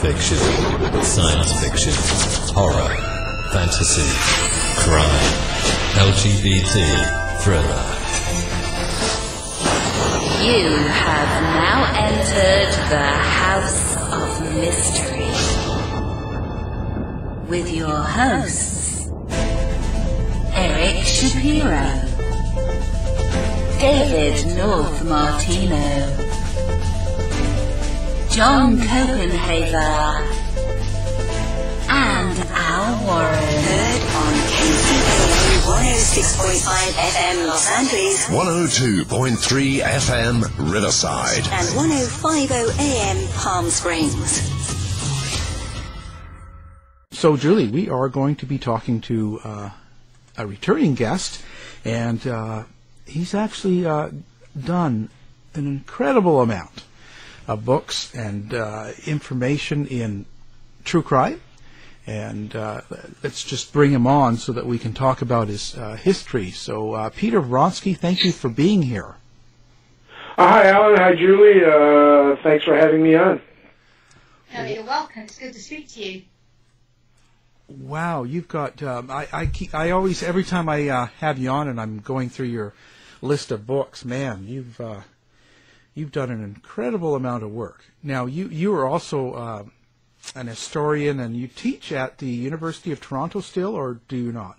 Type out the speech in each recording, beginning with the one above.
fiction, science fiction, horror, fantasy, crime, LGBT, thriller. You have now entered the House of Mystery with your hosts, Eric Shapiro, David North Martino, John Copenhaver, and Al Warren. Heard on KCAA 106.5 FM Los Angeles, 102.3 FM Riverside, and 105.0 AM Palm Springs. So, Julie, we are going to be talking to a returning guest, and he's actually done an incredible amount of books and information in true crime. And let's just bring him on so that we can talk about his history. So, Peter Vronsky, thank you for being here. Hi, Alan. Hi, Julie. Thanks for having me on. No, you're welcome. It's good to speak to you. Wow, you've got. I always, every time I have you on and I'm going through your list of books, man, you've done an incredible amount of work. Now, you are also an historian, and you teach at the University of Toronto still, or do you not?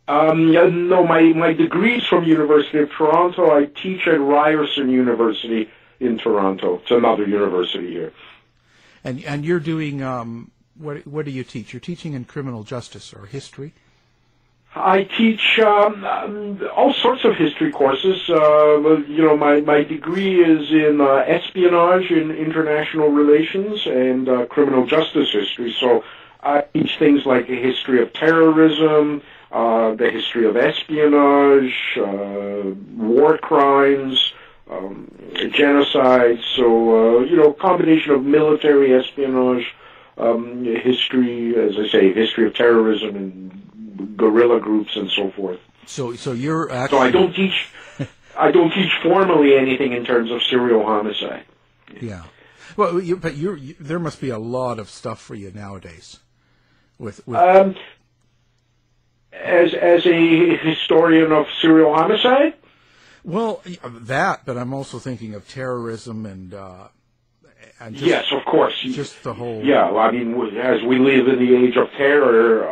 No, my degree's from University of Toronto. I teach at Ryerson University in Toronto. It's another university here. And you're doing what do you teach? You're teaching in criminal justice or history? I teach all sorts of history courses. My degree is in espionage and international relations and criminal justice history. So I teach things like the history of terrorism, the history of espionage, war crimes, genocide. So, combination of military espionage, history, as I say, history of terrorism and guerrilla groups and so forth. So you're actually... So I don't teach formally anything in terms of serial homicide. Yeah. Well, but there must be a lot of stuff for you nowadays. With as a historian of serial homicide? Well, that, but I'm also thinking of terrorism and just, yes, of course. Just the whole... Yeah, I mean, as we live in the age of terror,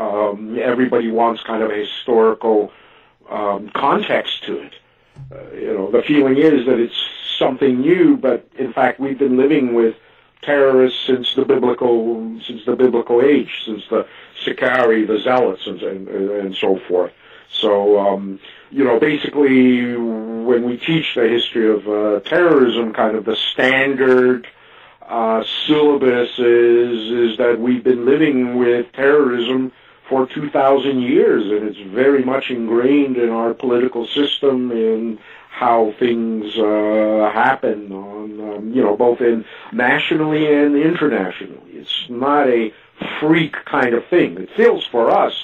everybody wants kind of a historical context to it. The feeling is that it's something new, but in fact, we've been living with terrorists since the biblical age, since the Sicarii, the Zealots, and so forth. So, basically, when we teach the history of terrorism, kind of the standard syllabus is that we've been living with terrorism for 2,000 years, and it's very much ingrained in our political system and how things happen on, both nationally and internationally. It's not a freak kind of thing. It feels for us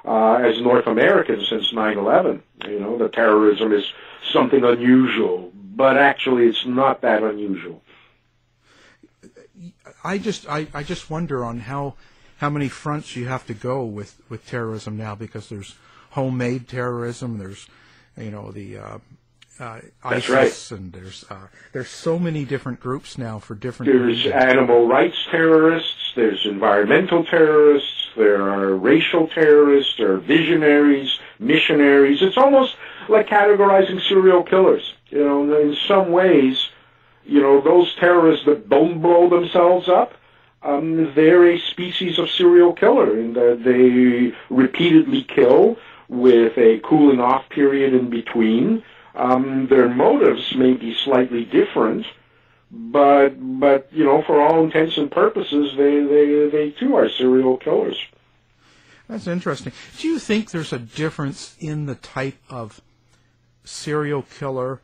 as North Americans since 9/11. The terrorism is something unusual, but actually it's not that unusual. I just wonder on how many fronts you have to go with terrorism now, because there's homemade terrorism, there's the ISIS, right. And there's so many different groups now for different There's reasons. Animal rights terrorists, there's environmental terrorists, there are racial terrorists, there are visionaries, missionaries. It's almost like categorizing serial killers. In some ways, those terrorists that don't blow themselves up, they're a species of serial killer in that they repeatedly kill with a cooling off period in between. Their motives may be slightly different, but for all intents and purposes, they too are serial killers. That's interesting. Do you think there's a difference in the type of serial killer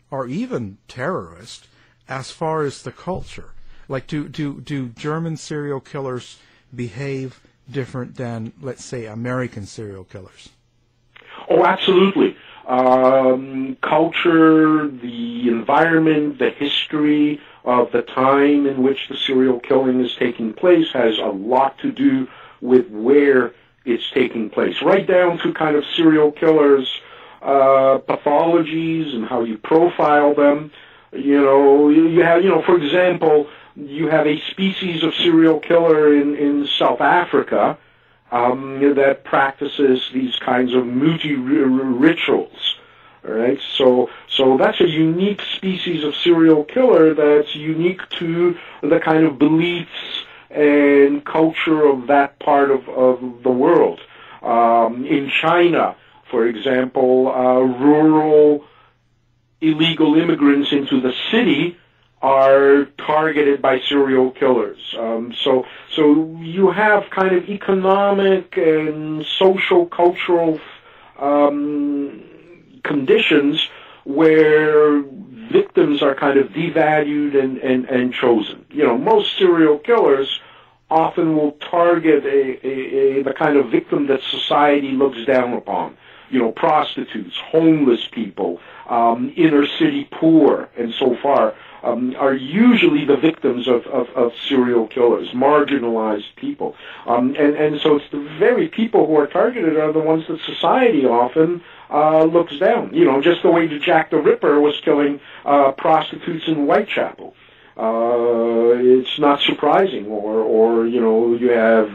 or even terrorist as far as the culture? Like, do German serial killers behave different than, let's say, American serial killers? Oh, absolutely. Culture, the environment, the history, of the time in which the serial killing is taking place, has a lot to do with where it's taking place, right down to kind of serial killers' pathologies and how you profile them. You have, for example, you have a species of serial killer in South Africa that practices these kinds of muti rituals. All right, so that's a unique species of serial killer that's unique to the kind of beliefs and culture of that part of the world. In China, for example, rural illegal immigrants into the city are targeted by serial killers. So you have kind of economic and social, cultural conditions where victims are kind of devalued and chosen. Most serial killers often will target the kind of victim that society looks down upon. Prostitutes, homeless people, inner city poor, and so far, are usually the victims of serial killers, marginalized people. And so it's the very people who are targeted are the ones that society often looks down. Just the way that Jack the Ripper was killing prostitutes in Whitechapel. It's not surprising. Or you have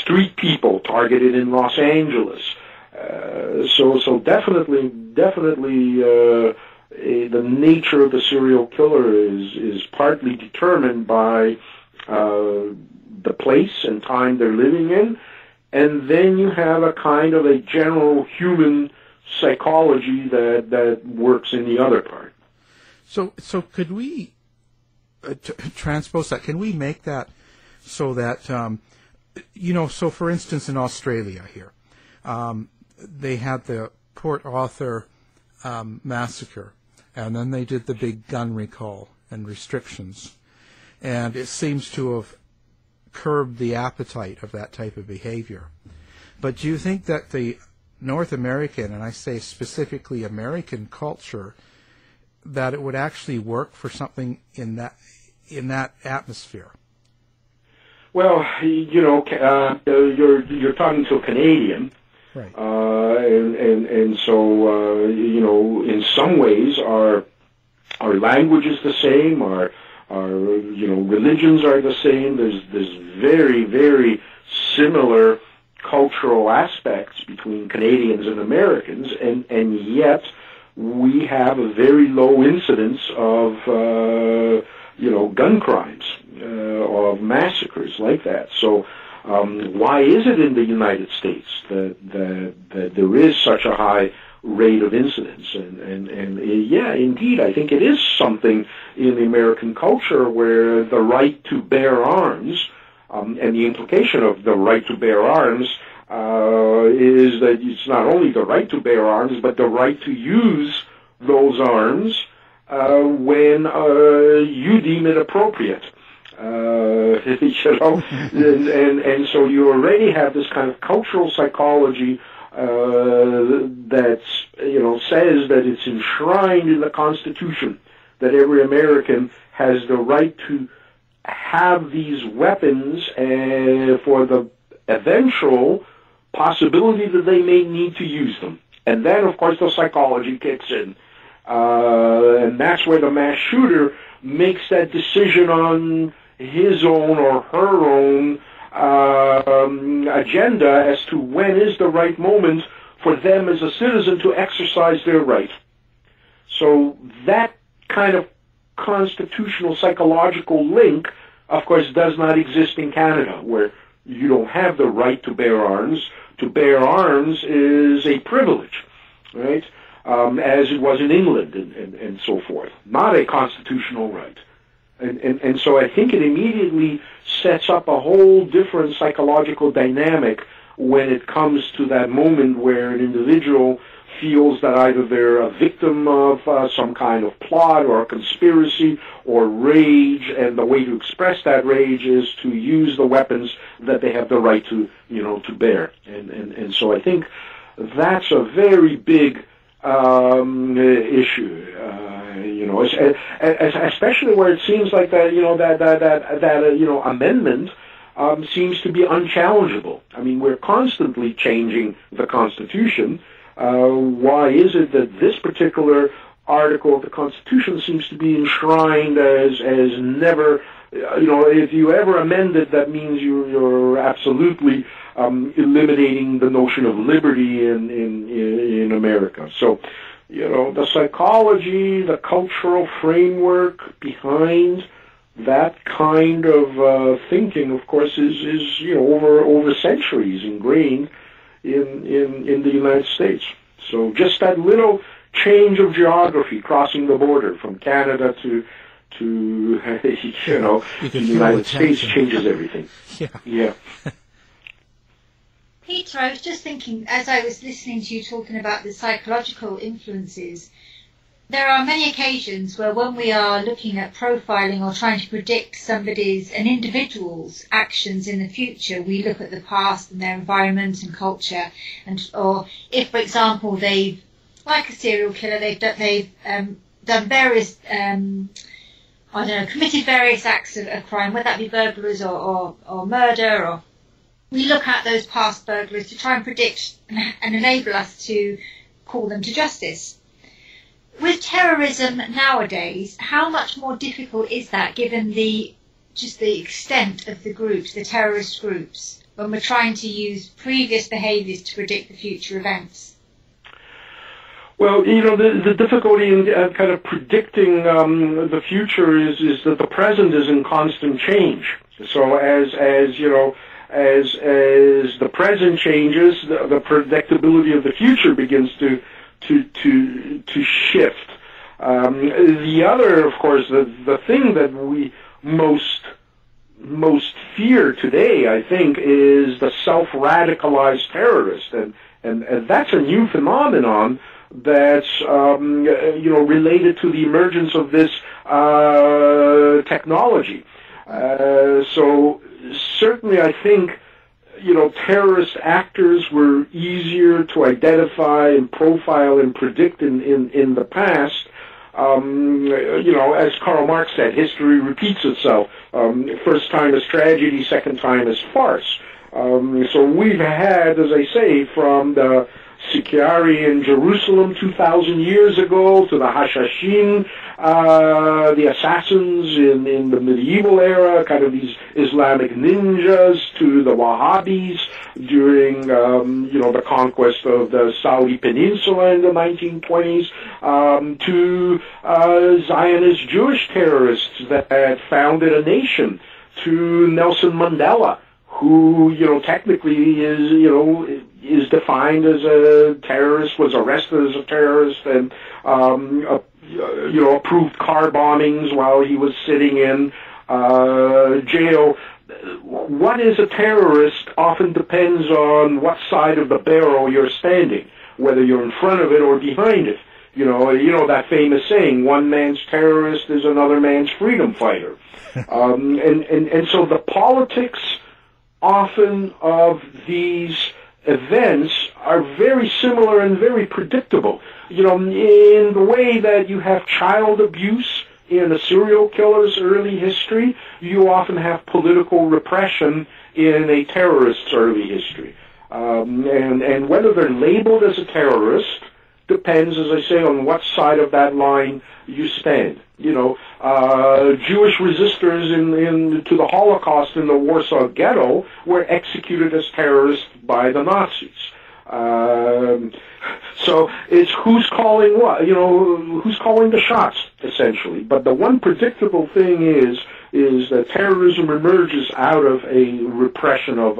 street people targeted in Los Angeles. So definitely, the nature of the serial killer is partly determined by the place and time they're living in, and then you have a kind of a general human psychology that works in the other part. So could we transpose that? Can we make that so that so for instance in Australia here, they had the Port Arthur massacre, and then they did the big gun recall and restrictions, and it seems to have curbed the appetite of that type of behavior. But do you think that the North American, and I say specifically American culture, that it would actually work for something in that atmosphere? Well, you're talking to a Canadian. Right. And so in some ways our language is the same, our religions are the same. There's very, very similar cultural aspects between Canadians and Americans, and yet we have a very low incidence of gun crimes, of massacres like that. So why is it in the United States that there is such a high rate of incidence? And yeah, indeed, I think it is something in the American culture where the right to bear arms, and the implication of the right to bear arms is that it's not only the right to bear arms, but the right to use those arms when you deem it appropriate. And so you already have this kind of cultural psychology that says that it's enshrined in the Constitution that every American has the right to have these weapons for the eventual possibility that they may need to use them. And then, of course, the psychology kicks in. And that's where the mass shooter makes that decision on his own or her own agenda as to when is the right moment for them as a citizen to exercise their right. So that kind of constitutional psychological link, of course, does not exist in Canada, where you don't have the right to bear arms. To bear arms is a privilege, right? As it was in England and so forth, not a constitutional right. And so I think it immediately sets up a whole different psychological dynamic when it comes to that moment where an individual feels that either they're a victim of some kind of plot or a conspiracy or rage, and the way to express that rage is to use the weapons that they have the right to bear. And so I think that's a very big issue. Especially where it seems like that amendment seems to be unchallengeable. I mean, we're constantly changing the Constitution. Why is it that this particular article of the Constitution seems to be enshrined as never? If you ever amend it, that means you're absolutely eliminating the notion of liberty in America. So, the psychology, the cultural framework behind that kind of thinking, of course, is over centuries ingrained in the United States. So just that little change of geography, crossing the border from Canada to the United States, changes everything. Yeah. Peter, I was just thinking, as I was listening to you talking about the psychological influences, there are many occasions where when we are looking at profiling or trying to predict an individual's actions in the future, we look at the past and their environment and culture, or if, for example, they've, like a serial killer, they've done various, committed various acts of crime, whether that be burglaries or murder, or we look at those past burglaries to try and predict and enable us to call them to justice. With terrorism nowadays, how much more difficult is that given the extent of the groups, the terrorist groups, when we're trying to use previous behaviours to predict the future events? Well, the difficulty in kind of predicting the future is that the present is in constant change. So as the present changes, the predictability of the future begins to shift. The other, of course, the thing that we most fear today, I think, is the self-radicalized terrorist, and that's a new phenomenon that's related to the emergence of this technology. So certainly, I think terrorist actors were easier to identify and profile and predict in the past. As Karl Marx said, history repeats itself. First time is tragedy, second time is farce. So we've had, as I say, from the Sicarii in Jerusalem 2,000 years ago to the Hashashin, the assassins in the medieval era, kind of these Islamic ninjas, to the Wahhabis during, the conquest of the Saudi Peninsula in the 1920s, to Zionist Jewish terrorists that founded a nation, to Nelson Mandela, who, technically is defined as a terrorist, was arrested as a terrorist, and, approved car bombings while he was sitting in jail. What is a terrorist often depends on what side of the barrel you're standing, whether you're in front of it or behind it. You know that famous saying, one man's terrorist is another man's freedom fighter. And so the politics often of these events are very similar and very predictable. In the way that you have child abuse in a serial killer's early history, you often have political repression in a terrorist's early history. And whether they're labeled as a terrorist depends, as I say, on what side of that line you stand. Jewish resistors to the Holocaust in the Warsaw Ghetto were executed as terrorists by the Nazis. So it's who's calling what, who's calling the shots, essentially. But the one predictable thing is that terrorism emerges out of a repression of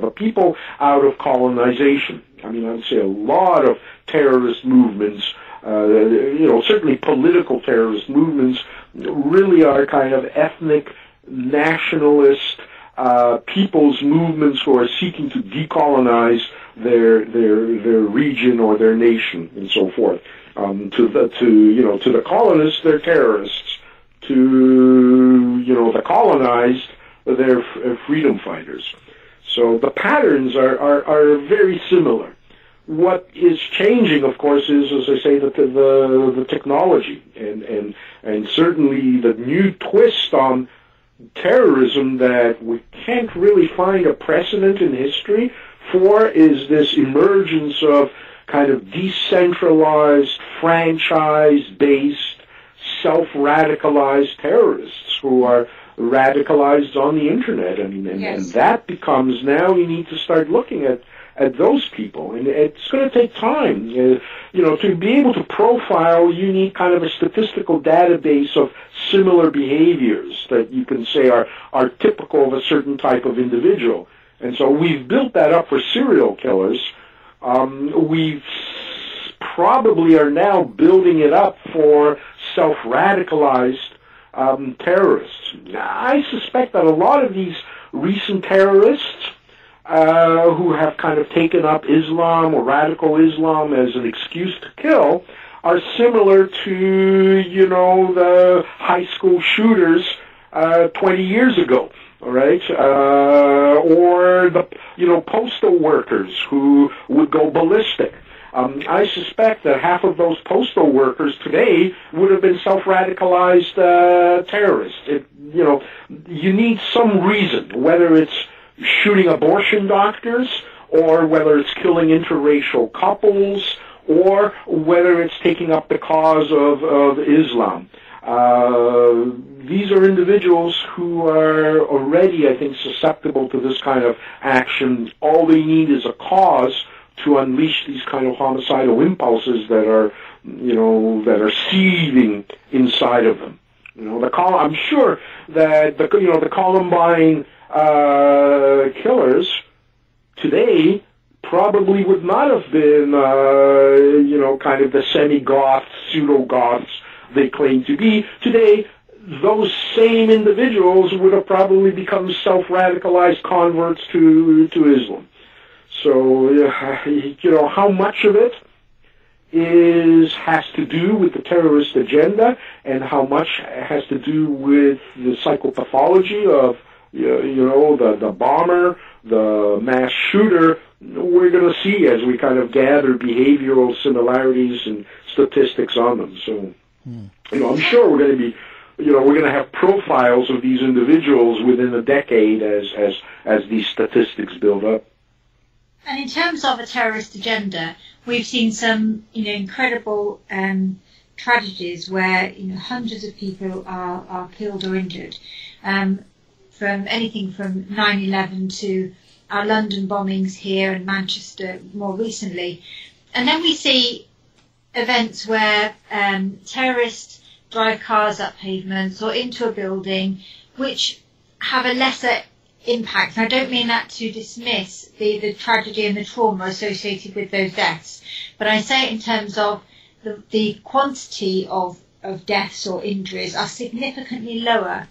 a people, out of colonization. I mean, I would say a lot of terrorist movements, certainly political terrorist movements, really are kind of ethnic, nationalist, people's movements who are seeking to decolonize their region or their nation and so forth. To the colonists, they're terrorists. To the colonized, they're freedom fighters. So the patterns are very similar. what is changing, of course, is, as I say, the technology, and certainly the new twist on terrorism that we can't really find a precedent in history for is this emergence of kind of decentralized, franchise-based, self-radicalized terrorists who are radicalized on the internet. And that becomes, now you need to start looking at those people, and it's going to take time. To be able to profile, you need kind of a statistical database of similar behaviors that you can say are typical of a certain type of individual. And so we've built that up for serial killers. We probably are now building it up for self-radicalized terrorists. I suspect that a lot of these recent terrorists who have kind of taken up Islam or radical Islam as an excuse to kill are similar to, the high school shooters 20 years ago, all right? Or the, postal workers who would go ballistic. I suspect that half of those postal workers today would have been self-radicalized terrorists. You need some reason, whether it's shooting abortion doctors, or whether it's killing interracial couples, or whether it's taking up the cause of Islam. These are individuals who are already, I think, susceptible to this kind of action. All they need is a cause to unleash these kind of homicidal impulses that are seething inside of them. I'm sure that the Columbine killers today probably would not have been, kind of the semi-goths, pseudo-goths they claim to be. Today, those same individuals would have probably become self-radicalized converts to Islam. So, how much of it has to do with the terrorist agenda, and how much has to do with the psychopathology of the bomber, the mass shooter, we're going to see as we kind of gather behavioral similarities and statistics on them. So, I'm sure we're going to be, we're going to have profiles of these individuals within a decade as these statistics build up. And in terms of a terrorist agenda, we've seen some, incredible tragedies where hundreds of people are killed or injured. From anything from 9/11 to our London bombings here and Manchester more recently. And then we see events where terrorists drive cars up pavements or into a building which have a lesser impact. And I don't mean that to dismiss the tragedy and the trauma associated with those deaths, but I say it in terms of the quantity of deaths or injuries are significantly lower.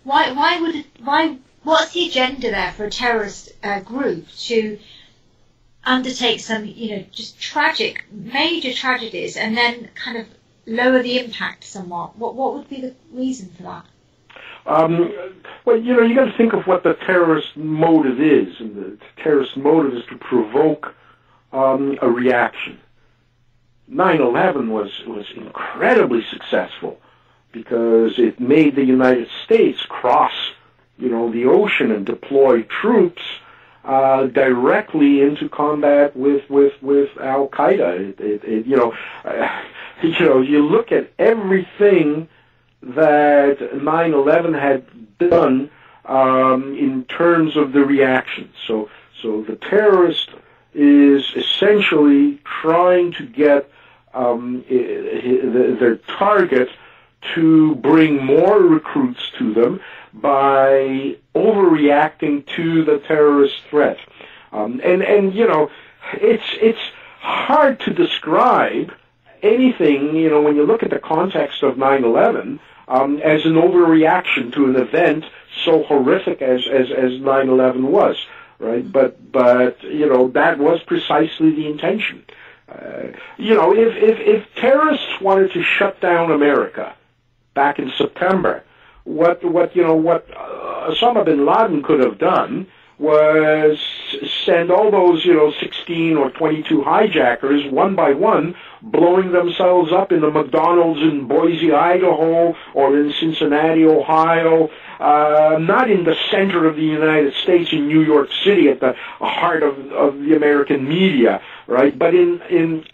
What's the agenda there for a terrorist group to undertake some, just tragic, major tragedies and then kind of lower the impact somewhat? What would be the reason for that? Well, you got to think of what the terrorist motive is, and the terrorist motive is to provoke a reaction. 9/11 was incredibly successful because it made the United States cross, the ocean and deploy troops directly into combat with Al Qaeda. You look at everything that 9/11 had done in terms of the reaction. So the terrorist is essentially trying to get their target to bring more recruits to them by overreacting to the terrorist threat. It's hard to describe anything, when you look at the context of 9/11, as an overreaction to an event so horrific as 9/11 was, right? But that was precisely the intention. If terrorists wanted to shut down America back in September, what Osama bin Laden could have done was send all those, 16 or 22 hijackers one by one, blowing themselves up in the McDonald's in Boise, Idaho, or in Cincinnati, Ohio, not in the center of the United States, in New York City, at the heart of the American media, right? But in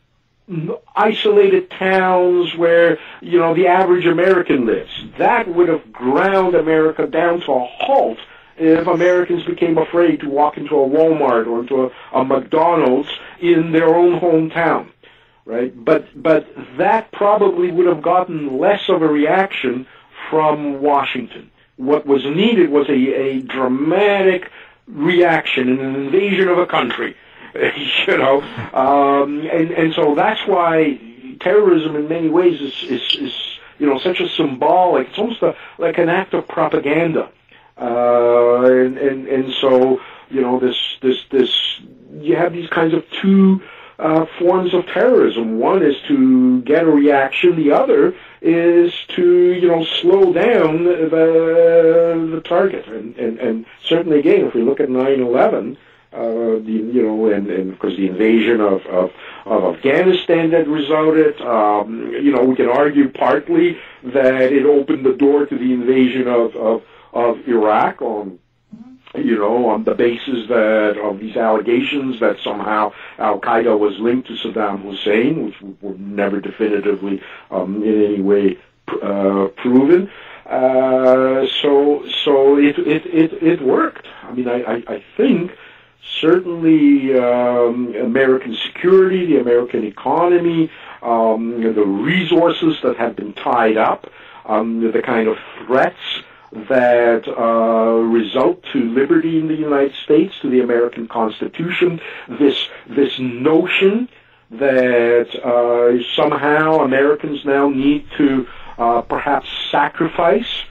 isolated towns where, the average American lives. That would have ground America down to a halt if Americans became afraid to walk into a Walmart or into a McDonald's in their own hometown, right? But that probably would have gotten less of a reaction from Washington. What was needed was a dramatic reaction, an invasion of a country. And so that's why terrorism in many ways is such a symbolic, it's almost like an act of propaganda. And so, this you have these kinds of two forms of terrorism. One is to get a reaction, the other is to, slow down the target. And certainly again, if we look at 9/11, and of course the invasion of Afghanistan that resulted, we can argue partly that it opened the door to the invasion of Iraq on the basis of these allegations that somehow Al-Qaeda was linked to Saddam Hussein, which were never definitively in any way proven. So it worked. I mean, I think certainly American security, the American economy, the resources that have been tied up, the kind of threats that result to liberty in the United States, to the American Constitution, this notion that somehow Americans now need to perhaps sacrifice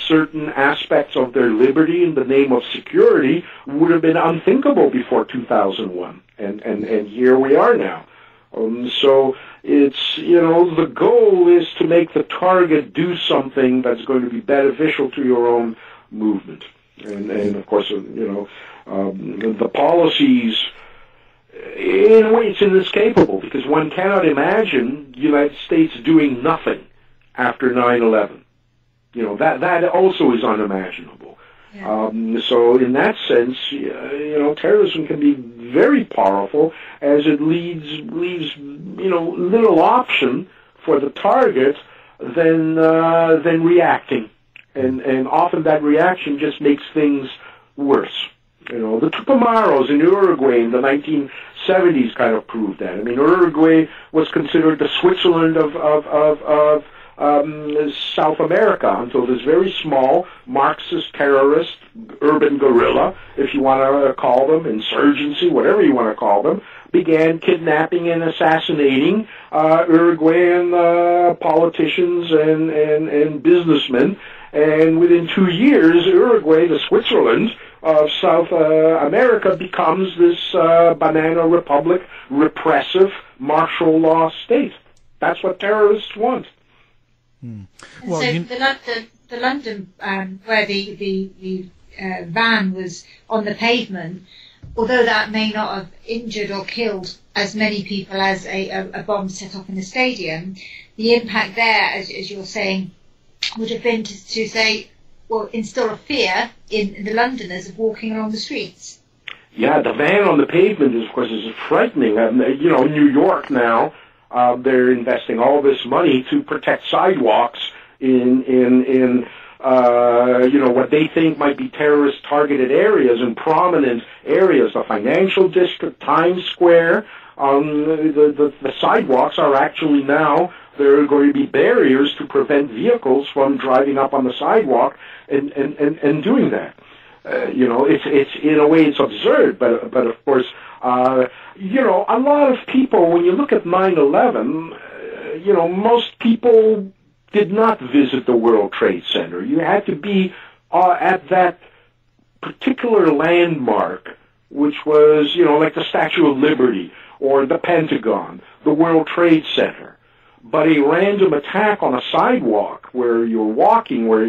certain aspects of their liberty in the name of security would have been unthinkable before 2001, and here we are now. So it's, the goal is to make the target do something that's going to be beneficial to your own movement. And of course, the policies, in a way, it's inescapable, because one cannot imagine the United States doing nothing after 9/11. That also is unimaginable. Yeah. So in that sense, terrorism can be very powerful, as it leaves little option for the target than reacting, and often that reaction just makes things worse. The Tupamaros in Uruguay in the 1970s kind of proved that. I mean, Uruguay was considered the Switzerland of South America until this very small Marxist terrorist, urban guerrilla, if you want to call them, insurgency, whatever you want to call them, began kidnapping and assassinating Uruguayan politicians and businessmen. And within 2 years, Uruguay, the Switzerland of South America, becomes this banana republic, repressive martial law state. That's what terrorists want. Well, so the London where the van was on the pavement, although that may not have injured or killed as many people as a bomb set off in a stadium, the impact there, as you're saying, would have been to say, well, instill a fear in the Londoners of walking along the streets. Yeah, the van on the pavement is, of course, is frightening. In New York now, they're investing all this money to protect sidewalks in what they think might be terrorist targeted areas and prominent areas, the financial district, Times Square. The sidewalks are actually now, there are going to be barriers to prevent vehicles from driving up on the sidewalk and doing that. It's in a way it's absurd, but of course, a lot of people, when you look at 9/11, most people did not visit the World Trade Center. You had to be at that particular landmark, which was, like the Statue of Liberty or the Pentagon, the World Trade Center. But a random attack on a sidewalk where you're walking, where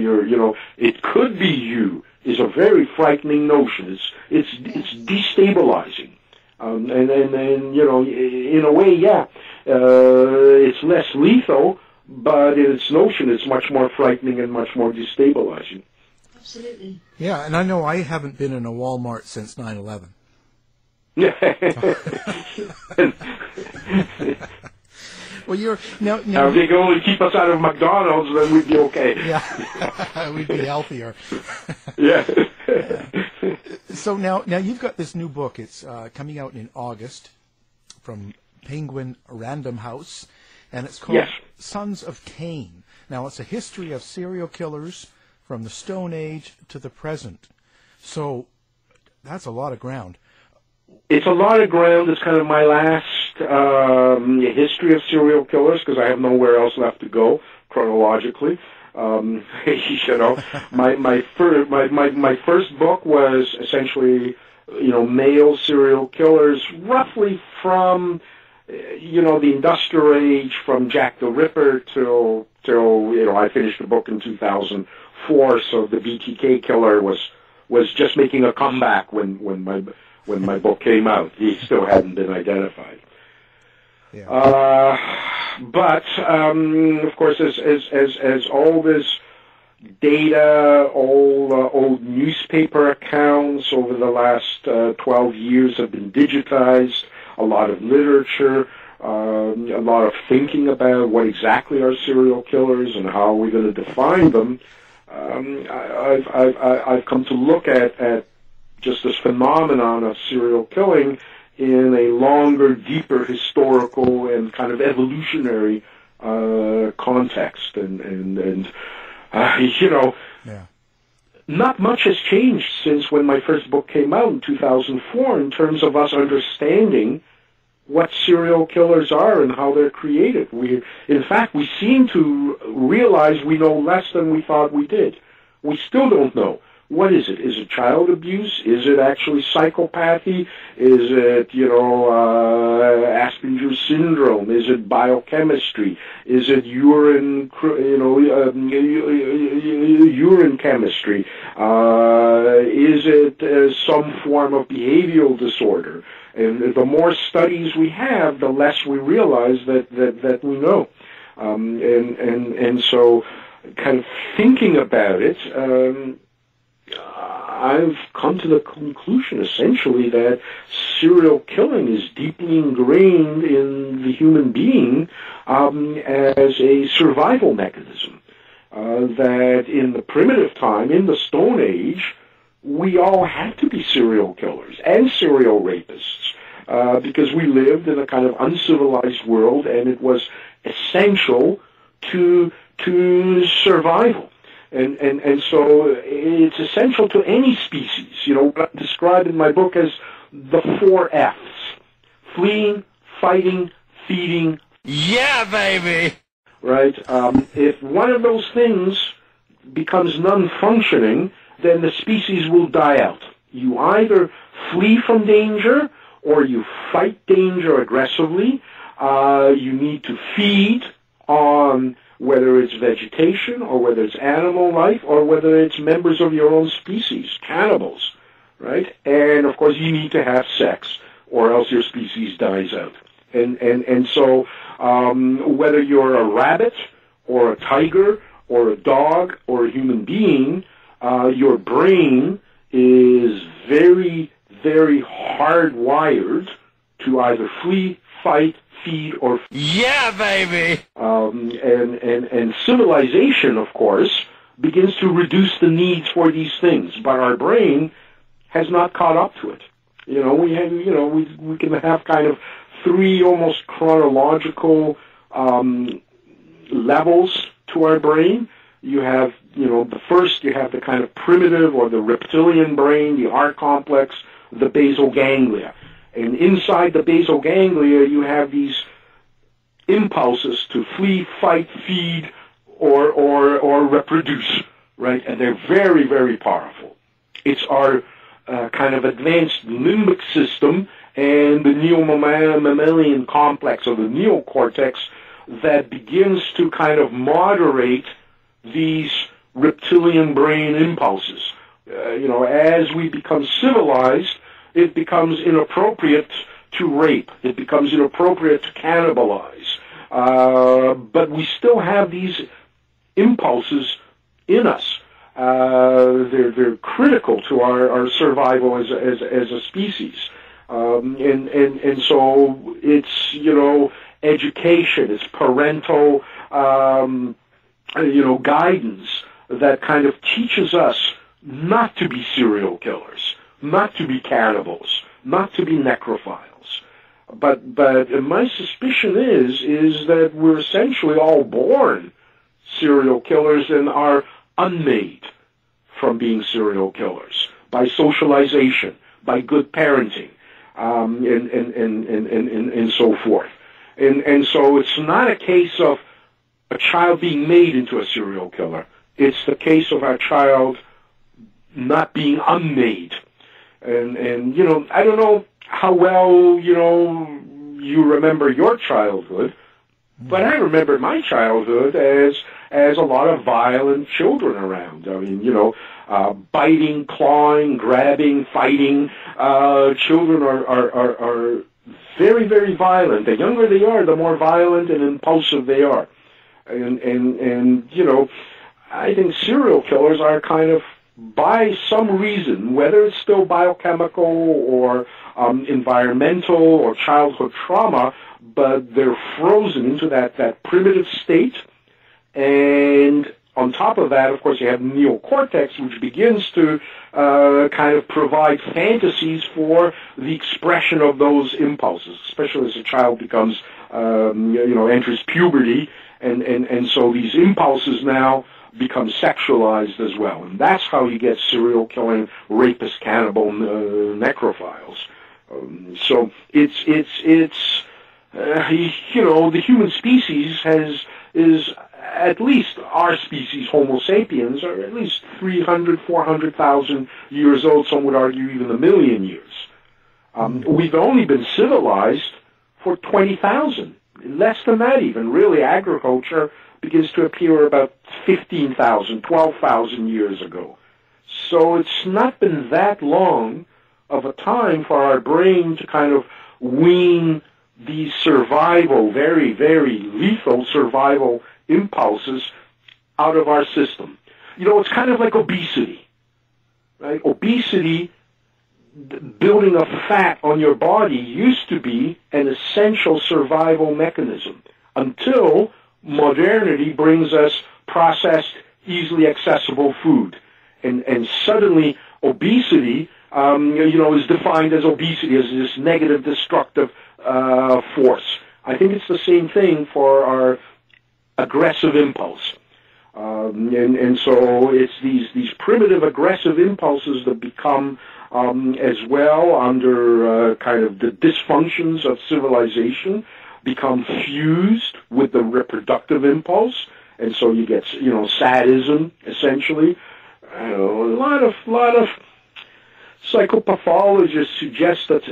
it could be you, is a very frightening notion. It's destabilizing. And you know, in a way, yeah, it's less lethal, but in its notion, it's much more frightening and much more destabilizing. Absolutely. Yeah, and I know I haven't been in a Walmart since 9/11. Well, now if they could only keep us out of McDonald's, then we'd be okay. Yeah, we'd be healthier. Yeah. So now you've got this new book. It's coming out in August from Penguin Random House, and it's called Sons of Cain. Now, it's a history of serial killers from the Stone Age to the present. So that's a lot of ground. It's a lot of ground. It's kind of my last history of serial killers, because I have nowhere else left to go chronologically. You know, my first book was essentially, you know, male serial killers, roughly from, you know, the industrial age, from Jack the Ripper till you know, I finished the book in 2004. So the BTK killer was just making a comeback when my book came out. He still hadn't been identified. Yeah. But of course, as all this data, all old newspaper accounts over the last 12 years have been digitized, a lot of literature, a lot of thinking about what exactly are serial killers and how we're going to define them. I've come to look at just this phenomenon of serial killing in a longer, deeper historical and kind of evolutionary context, and you know, not much has changed since when my first book came out in 2004 in terms of us understanding what serial killers are and how they're created. In fact, we seem to realize we know less than we thought we did. We still don't know. What is it? Is it child abuse? Is it actually psychopathy? Is it, you know, Asperger's syndrome? Is it biochemistry? Is it urine chemistry? Is it some form of behavioral disorder? And the more studies we have, the less we realize that we know. And so, kind of thinking about it, I've come to the conclusion, essentially, that serial killing is deeply ingrained in the human being as a survival mechanism. That in the primitive time, in the Stone Age, we all had to be serial killers and serial rapists because we lived in a kind of uncivilized world, and it was essential to survival. And so it's essential to any species. You know, what I describe in my book as the 4 F's. Fleeing, fighting, feeding. Yeah, baby! Right? If one of those things becomes non-functioning, then the species will die out. You either flee from danger or you fight danger aggressively. You need to feed on whether it's vegetation or whether it's animal life or whether it's members of your own species, cannibals, right? And, of course, you need to have sex or else your species dies out. And so whether you're a rabbit or a tiger or a dog or a human being, your brain is very, very hardwired to either flee, fight, feed, or... Yeah, baby! And civilization, of course, begins to reduce the needs for these things, but our brain has not caught up to it. You know, we can have kind of 3 almost chronological levels to our brain. You have, you know, the first, you have the kind of primitive or the reptilian brain, the heart complex, the basal ganglia. And inside the basal ganglia, you have these impulses to flee, fight, feed, or reproduce, right? And they're very, very powerful. It's our kind of advanced limbic system and the neomammalian complex, or the neocortex, that begins to kind of moderate these reptilian brain impulses. As we become civilized, it becomes inappropriate to rape. It becomes inappropriate to cannibalize. But we still have these impulses in us. They're critical to our survival as a species. And so it's, education, it's parental, guidance that kind of teaches us not to be serial killers, not to be cannibals, not to be necrophiles. But my suspicion is that we're essentially all born serial killers and are unmade from being serial killers by socialization, by good parenting, and so forth. And so it's not a case of a child being made into a serial killer. It's the case of our child not being unmade. And I don't know how well, you remember your childhood, but I remember my childhood as a lot of violent children around. I mean, biting, clawing, grabbing, fighting. Children are very, very violent. The younger they are, the more violent and impulsive they are. And I think serial killers are kind of, by some reason, whether it's still biochemical or environmental or childhood trauma, but they're frozen into that primitive state. And on top of that, of course, you have neocortex, which begins to kind of provide fantasies for the expression of those impulses, especially as a child becomes, enters puberty, and so these impulses now become sexualized as well, and that's how you get serial killing, rapist, cannibal, necrophiles. So it's the human species is at least our species, Homo sapiens, are at least 300, 400,000 years old. Some would argue even a million years. We've only been civilized for 20,000, less than that even. Really, agriculture begins to appear about 15,000, 12,000 years ago. So it's not been that long of a time for our brain to kind of wean these survival, very, very lethal survival impulses out of our system. It's kind of like obesity, right? Obesity, building of fat on your body, used to be an essential survival mechanism until modernity brings us processed, easily accessible food. And suddenly obesity, is defined as obesity, as this negative, destructive force. I think it's the same thing for our aggressive impulse. And so it's these primitive aggressive impulses that become as well under kind of the dysfunctions of civilization, become fused with the reproductive impulse, and so you get sadism essentially. A lot of psychopathologists suggest that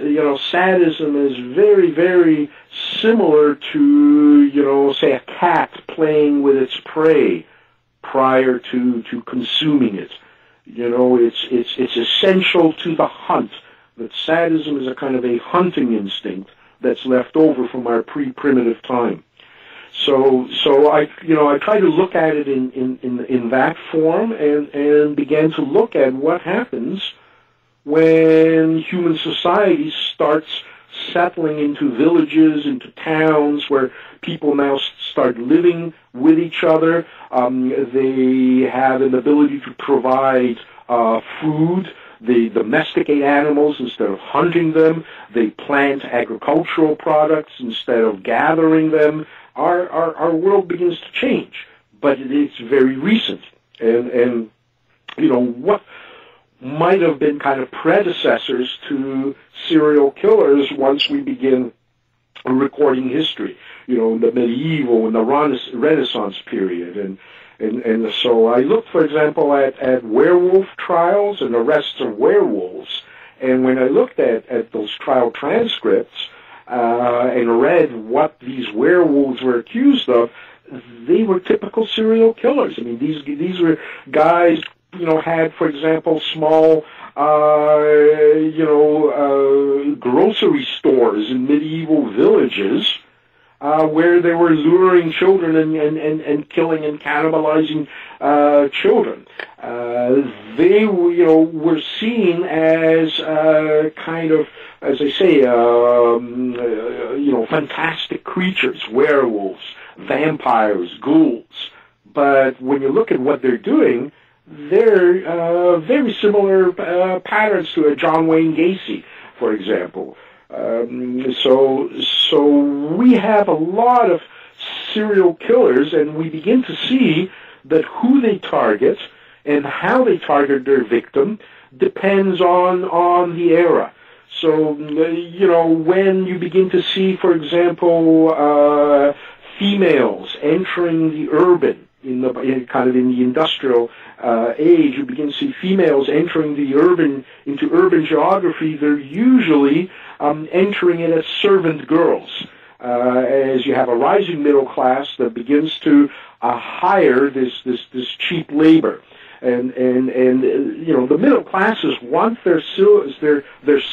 sadism is very, very similar to say a cat playing with its prey prior to consuming it. It's essential to the hunt. That sadism is a kind of a hunting instinct that's left over from our pre-primitive time. So I try to look at it in that form and began to look at what happens when human society starts settling into villages, into towns where people now start living with each other. They have an ability to provide food. They domesticate animals instead of hunting them. They plant agricultural products instead of gathering them. Our world begins to change, but it's very recent. And what might have been kind of predecessors to serial killers once we begin recording history, in the medieval and the Renaissance period. And so I looked, for example, at werewolf trials and arrests of werewolves. And when I looked at those trial transcripts and read what these werewolves were accused of, they were typical serial killers. I mean, these were guys had, for example, small, grocery stores in medieval villages where they were luring children and killing and cannibalizing children. They, were seen as kind of, as I say, fantastic creatures, werewolves, vampires, ghouls. But when you look at what they're doing, they're very similar patterns to a John Wayne Gacy, for example. So we have a lot of serial killers, and we begin to see that who they target and how they target their victim depends on the era. So, when you begin to see, for example, females entering the urban, in the industrial age, you begin to see females entering into urban geography. They're usually entering it as servant girls, as you have a rising middle class that begins to hire this cheap labor. And the middle classes want their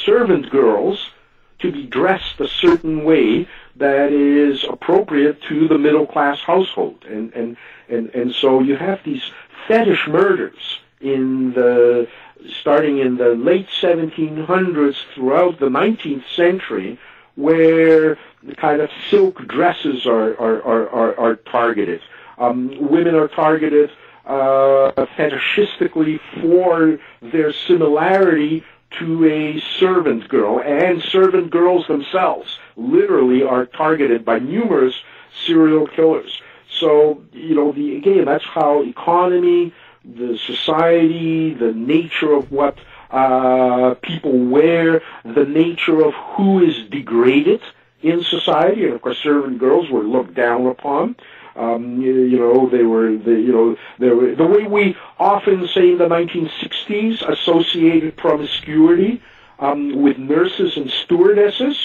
servant girls to be dressed a certain way that is appropriate to the middle class household, and so you have these fetish murders starting in the late 1700s throughout the 19th century, where the kind of silk dresses are targeted. Women are targeted fetishistically for their similarity to a servant girl, and servant girls themselves literally are targeted by numerous serial killers. So, again, that's how economy, the society, the nature of what people wear, the nature of who is degraded in society, and of course servant girls were looked down upon. They were the way we often say in the 1960s associated promiscuity with nurses and stewardesses.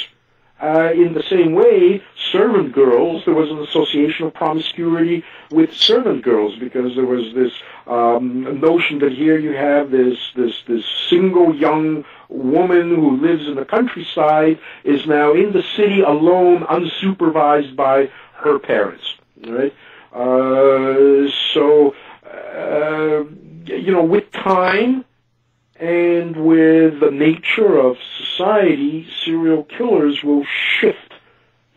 In the same way, servant girls, there was an association of promiscuity with servant girls, because there was this notion that here you have this single young woman who lives in the countryside is now in the city alone, unsupervised by her parents. Right? With time and with the nature of society, serial killers will shift,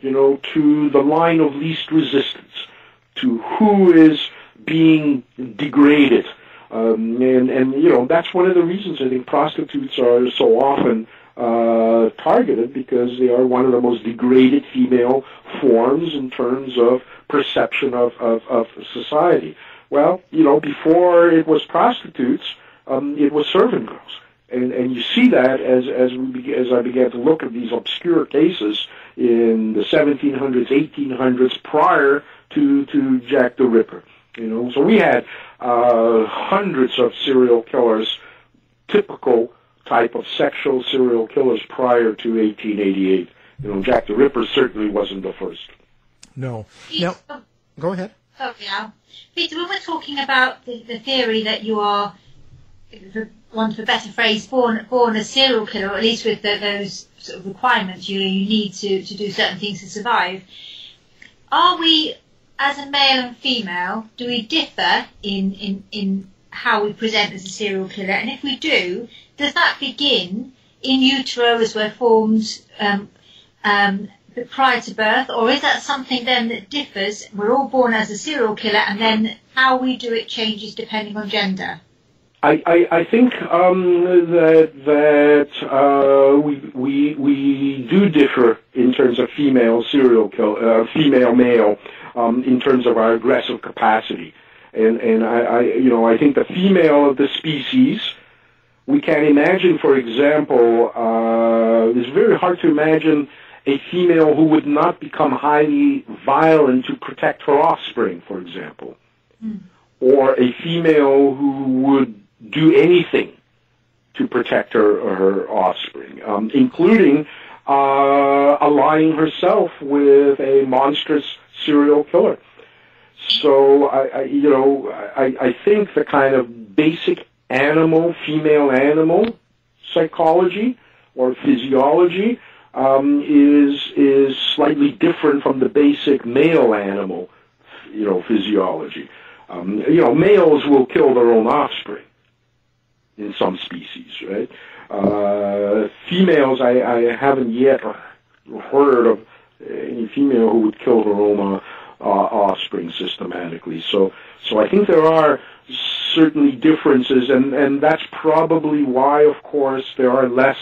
to the line of least resistance, to who is being degraded. That's one of the reasons I think prostitutes are so often targeted, because they are one of the most degraded female forms in terms of perception of society. Well, before it was prostitutes, it was servant girls, and you see that as I began to look at these obscure cases in the 1700s, 1800s, prior to Jack the Ripper. So we had hundreds of serial killers, typical type of sexual serial killers prior to 1888. Jack the Ripper certainly wasn't the first. No. Now, go ahead. Oh, yeah. Peter, when we're talking about the theory that you are, for want of a better phrase, born a serial killer, or at least with those sort of requirements, you need to do certain things to survive, are we, as a male and female, do we differ in how we present as a serial killer? And if we do, does that begin in utero as we're formed prior to birth, or is that something then that differs? We're all born as a serial killer, and then how we do it changes depending on gender. I think that we do differ in terms of female serial killer, female male, in terms of our aggressive capacity, and I think the female of the species, we can imagine, for example, it's very hard to imagine a female who would not become highly violent to protect her offspring, for example, or a female who would do anything to protect her offspring, including allying herself with a monstrous serial killer. So I think the kind of basic female animal psychology or physiology is slightly different from the basic male animal, physiology. Males will kill their own offspring in some species, right? Females, I haven't yet heard of any female who would kill her own offspring systematically. So I think there are certainly differences, and that's probably why, of course, there are less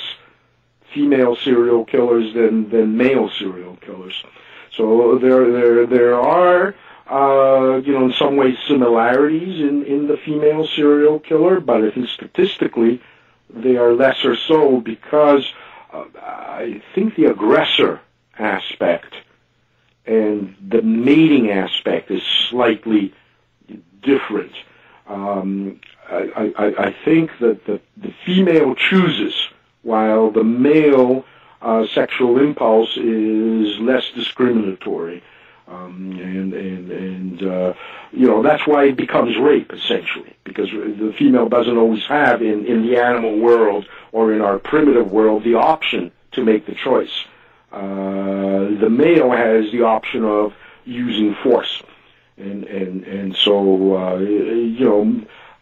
female serial killers than male serial killers. So there are in some ways similarities in the female serial killer, but I think statistically they are lesser so because I think the aggressor aspect and the mating aspect is slightly different. I think that the female chooses, while the male sexual impulse is less discriminatory. That's why it becomes rape, essentially, because the female doesn't always have in the animal world or in our primitive world the option to make the choice. The male has the option of using force, and so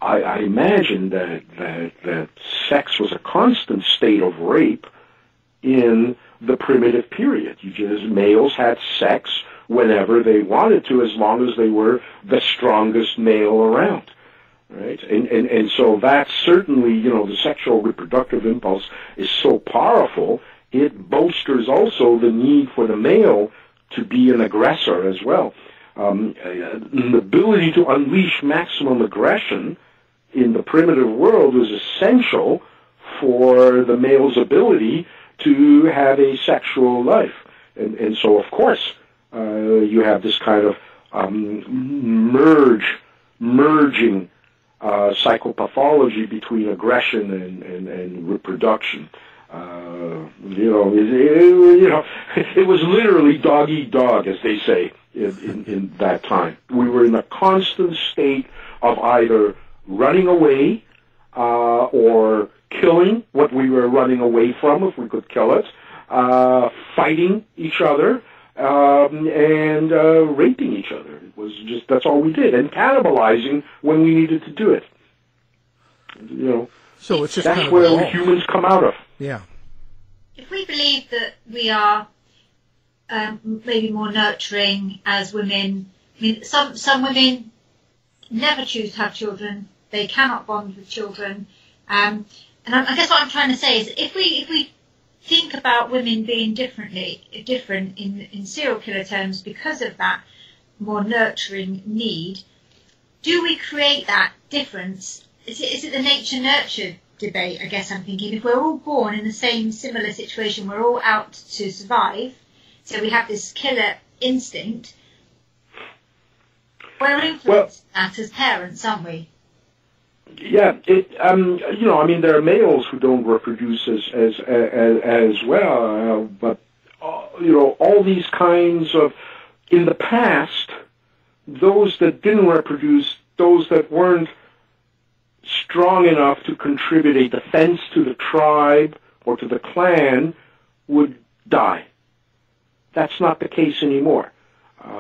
I imagine that sex was a constant state of rape in the primitive period. Males had sex whenever they wanted to, as long as they were the strongest male around, right? And so that's certainly, the sexual reproductive impulse is so powerful, it bolsters also the need for the male to be an aggressor as well. The ability to unleash maximum aggression in the primitive world was essential for the male's ability to have a sexual life. And so, of course, you have this kind of merging psychopathology between aggression and reproduction. It was literally dog eat dog, as they say in that time. We were in a constant state of either running away or killing what we were running away from, if we could kill it, fighting each other, and raping each other. It was just, that's all we did, and cannibalizing when we needed to do it. So it's just that's kind of where humans come out of. Yeah. If we believe that we are maybe more nurturing as women, I mean, some women never choose to have children. They cannot bond with children. And I guess what I'm trying to say is, if we think about women being different in serial killer terms because of that more nurturing need, do we create that difference? Is it the nature-nurture debate, I guess I'm thinking? If we're all born in the same similar situation, we're all out to survive, so we have this killer instinct, we're influenced that as parents, aren't we? Yeah, there are males who don't reproduce as well, but all these kinds of, in the past, those that didn't reproduce, those that weren't strong enough to contribute a defense to the tribe or to the clan would die. That's not the case anymore.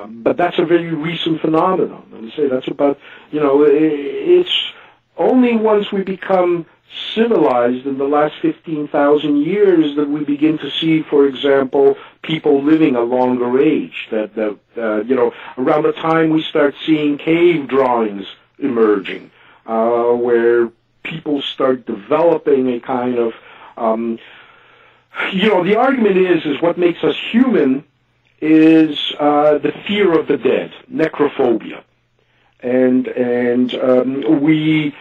But that's a very recent phenomenon. I would say that's about, it's only once we become civilized in the last 15,000 years that we begin to see, for example, people living a longer age. That around the time we start seeing cave drawings emerging, where people start developing a kind of, the argument is what makes us human is the fear of the dead, necrophobia. And we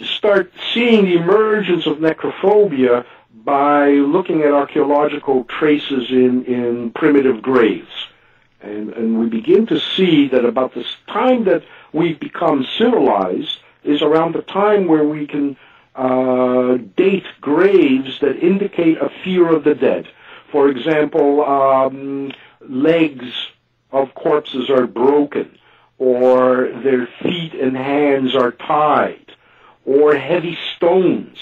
start seeing the emergence of necrophobia by looking at archaeological traces in primitive graves. And we begin to see that about this time that we've become civilized is around the time where we can date graves that indicate a fear of the dead. For example, legs of corpses are broken, or their feet and hands are tied, or heavy stones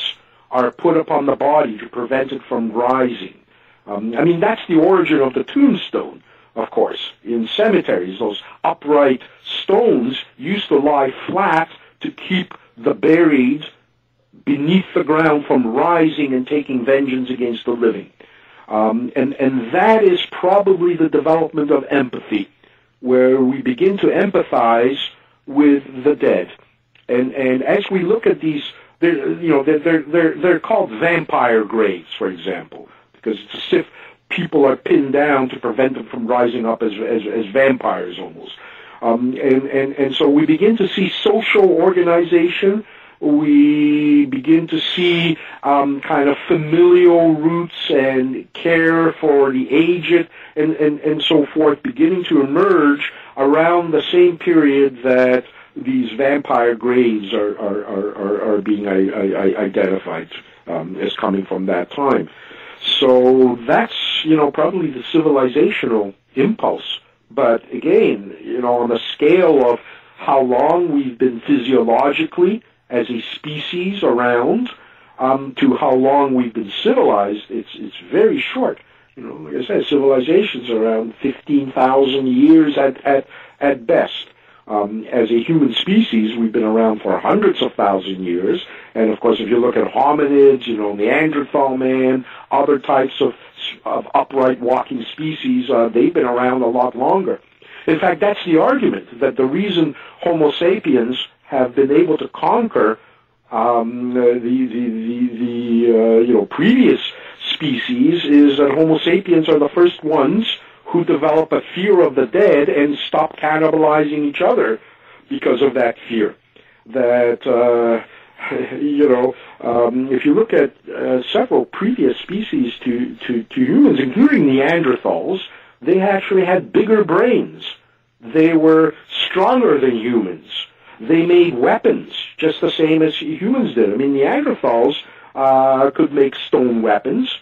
are put upon the body to prevent it from rising. That's the origin of the tombstone, of course. In cemeteries, those upright stones used to lie flat to keep the buried beneath the ground from rising and taking vengeance against the living. And that is probably the development of empathy, where we begin to empathize with the dead. And as we look at these, they're called vampire graves, for example, because it's as if people are pinned down to prevent them from rising up as vampires almost. And so we begin to see social organization. We begin to see kind of familial roots and care for the aged and so forth beginning to emerge around the same period that these vampire graves are being identified as coming from that time. So that's, probably the civilizational impulse. But again, on the scale of how long we've been physiologically as a species around, to how long we've been civilized, it's very short. Like I said, civilization's around 15,000 years at best. As a human species, we've been around for hundreds of thousand years. And of course, if you look at hominids, Neanderthal man, other types of upright walking species, they've been around a lot longer. In fact, that's the argument, that the reason Homo sapiens have been able to conquer the previous species is that Homo sapiens are the first ones who develop a fear of the dead and stop cannibalizing each other because of that fear. That if you look at several previous species to humans, including Neanderthals, they actually had bigger brains. They were stronger than humans. They made weapons just the same as humans did. Neanderthals could make stone weapons,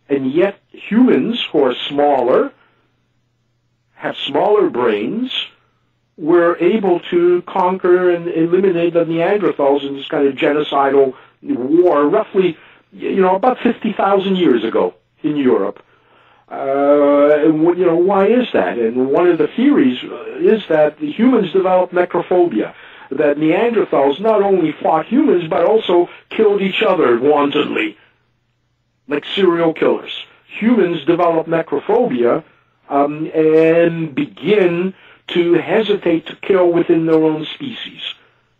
and yet humans who are smaller, have smaller brains, were able to conquer and eliminate the Neanderthals in this kind of genocidal war, roughly, about 50,000 years ago in Europe. Why is that? And one of the theories is that the humans developed necrophobia, that Neanderthals not only fought humans, but also killed each other wantonly, like serial killers. Humans develop necrophobia and begin to hesitate to kill within their own species.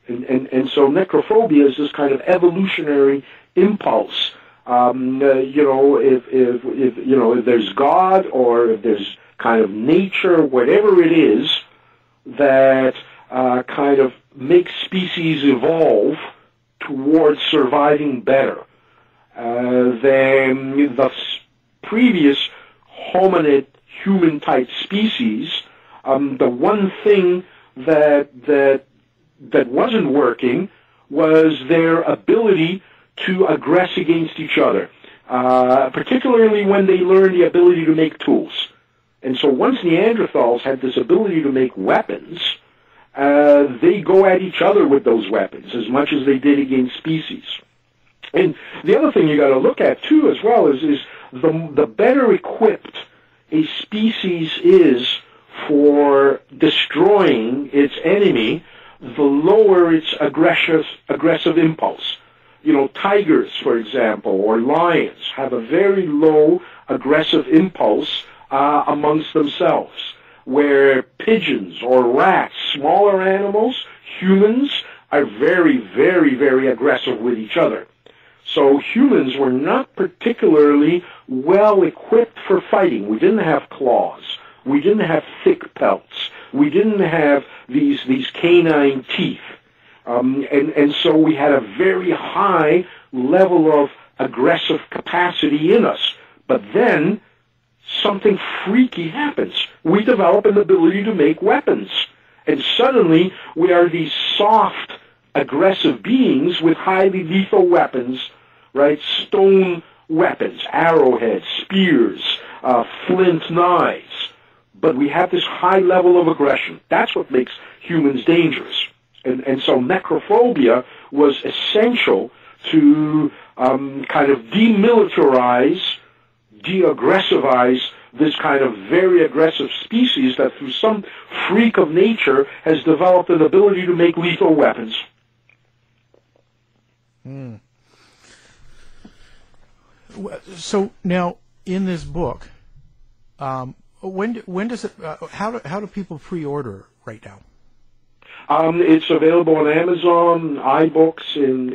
And so necrophobia is this kind of evolutionary impulse. If there's God, or if there's kind of nature, whatever it is that kind of makes species evolve towards surviving better than the previous hominid human-type species, the one thing that wasn't working was their ability to aggress against each other, particularly when they learned the ability to make tools. And so once Neanderthals had this ability to make weapons, they go at each other with those weapons as much as they did against species. And the other thing you got to look at too, as well, is the better equipped a species is for destroying its enemy, the lower its aggressive impulse. Tigers, for example, or lions have a very low aggressive impulse amongst themselves, where pigeons or rats, smaller animals, humans, are very, very, very aggressive with each other. So humans were not particularly well equipped for fighting. We didn't have claws. We didn't have thick pelts. We didn't have these canine teeth. And so we had a very high level of aggressive capacity in us. But then something freaky happens. We develop an ability to make weapons. And suddenly we are these soft, aggressive beings with highly lethal weapons, right? Stone weapons, arrowheads, spears, flint knives. but we have this high level of aggression. That's what makes humans dangerous. And so necrophobia was essential to kind of demilitarize, de-aggressivize this kind of very aggressive species that through some freak of nature has developed an ability to make lethal weapons. So now, in this book, when does it? How do people pre-order right now? It's available on Amazon, iBooks, and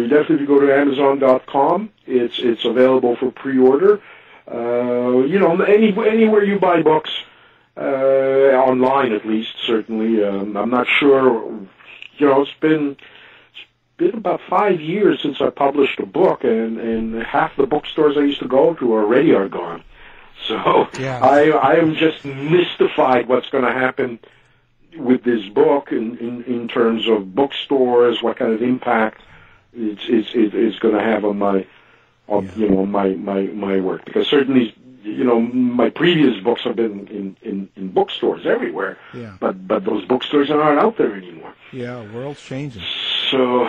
definitely go to Amazon.com. It's available for pre-order. Anywhere you buy books, online at least, certainly. I'm not sure. It's been about 5 years since I published a book, and half the bookstores I used to go to already are gone. So yeah. I am just mystified what's going to happen with this book in terms of bookstores, what kind of impact it's going to have on my my work, because certainly my previous books have been in bookstores everywhere, but those bookstores aren't out there anymore. Yeah, world's changing. So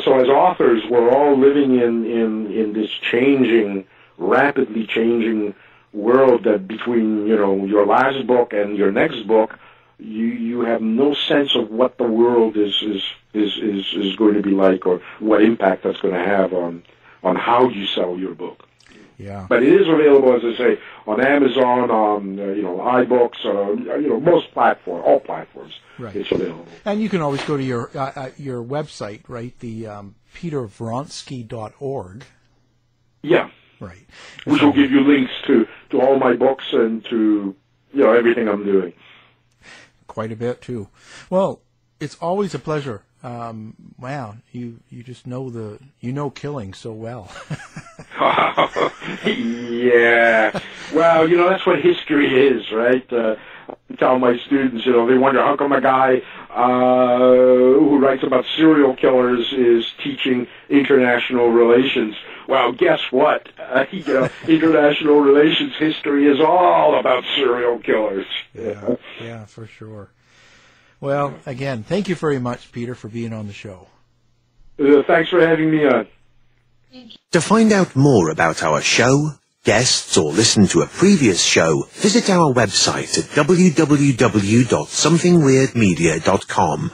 so as authors, we're all living in this changing, rapidly changing world that between your last book and your next book, you have no sense of what the world is going to be like, or what impact that's going to have on how you sell your book. Yeah. But it is available, as I say, on Amazon, on iBooks, most platforms, all platforms. Right. It's available. And you can always go to your website, right? The petervronsky.org. Yeah. Right. Which will give you links to all my books and to everything I'm doing. Quite a bit too. Well, it's always a pleasure. Wow, you just know killing so well. Yeah. Well, that's what history is, right? I tell my students, they wonder how come a guy who writes about serial killers is teaching international relations. Well, guess what? International relations history is all about serial killers. Yeah, for sure. Well, again, thank you very much, Peter, for being on the show. Thanks for having me on. To find out more about our show, guests, or listen to a previous show, visit our website at www.somethingweirdmedia.com.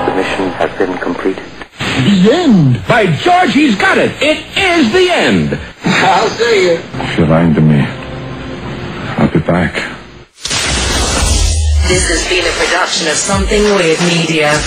The mission has been completed. The end! By George, he's got it! It is the end! I'll see you. If you're lying to me, I'll be back. This has been a production of Something Weird Media.